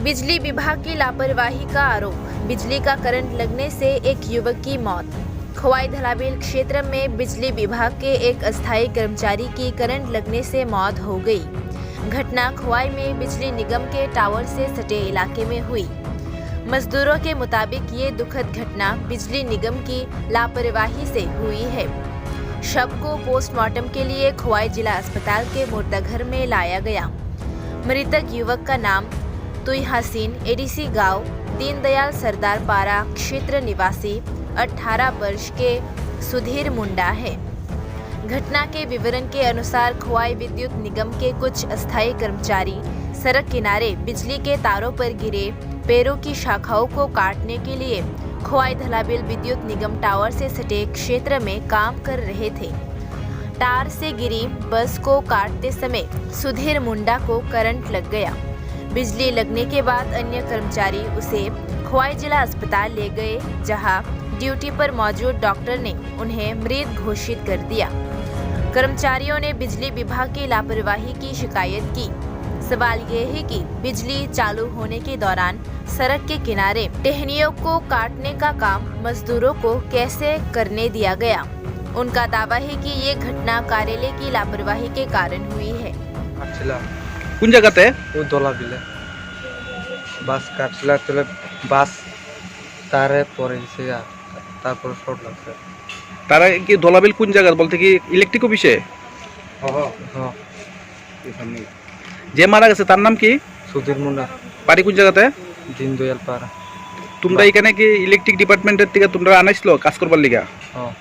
बिजली विभाग की लापरवाही का आरोप। बिजली का करंट लगने से एक युवक की मौत। खोवाई धलाबिल क्षेत्र में बिजली विभाग के एक अस्थायी कर्मचारी की करंट लगने से मौत हो गई। घटना खोवाई में बिजली निगम के टावर से सटे इलाके में हुई। मजदूरों के मुताबिक ये दुखद घटना बिजली निगम की लापरवाही से हुई है। शव को पोस्टमार्टम के लिए खोवाई जिला अस्पताल के मुर्दाघर में लाया गया। मृतक युवक का नाम तुई हसीन एडीसी गांव दीनदयाल सरदार पारा क्षेत्र निवासी 18 वर्ष के सुधीर मुंडा है। घटना के विवरण के अनुसार खोवाई विद्युत निगम के कुछ अस्थायी कर्मचारी सड़क किनारे बिजली के तारों पर गिरे पेड़ों की शाखाओं को काटने के लिए खोवाई धलाबिल विद्युत निगम टावर से सटे क्षेत्र में काम कर रहे थे। तार से गिरी बस को काटते समय सुधीर मुंडा को करंट लग गया। बिजली लगने के बाद अन्य कर्मचारी उसे खोवाई जिला अस्पताल ले गए, जहां ड्यूटी पर मौजूद डॉक्टर ने उन्हें मृत घोषित कर दिया। कर्मचारियों ने बिजली विभाग की लापरवाही की शिकायत की। सवाल ये है कि बिजली चालू होने के दौरान सड़क के किनारे टहनियों को काटने का काम मजदूरों को कैसे करने दिया गया। उनका दावा है कि ये घटना कार्यालय की लापरवाही के कारण हुई है। কোন জায়গাতে? ও দলা বিলে বাস কাটছিলা চলে বাস তারে পরে গেছে তারপর শর্ট লাগছে। তারা কি দলাবিল কোন জায়গা বলতে কি ইলেকট্রিক অফিসে? যে মারা গেছে তার নাম কি? সুধীর মুন্ডা। বাড়ি কোন জায়গাতে? দীনদয়াল পাড়া। তোমরা এখানে কি ইলেকট্রিক ডিপার্টমেন্টের থেকে তোমরা আনাইছিল কাজ করবার লিগা? হ্যাঁ।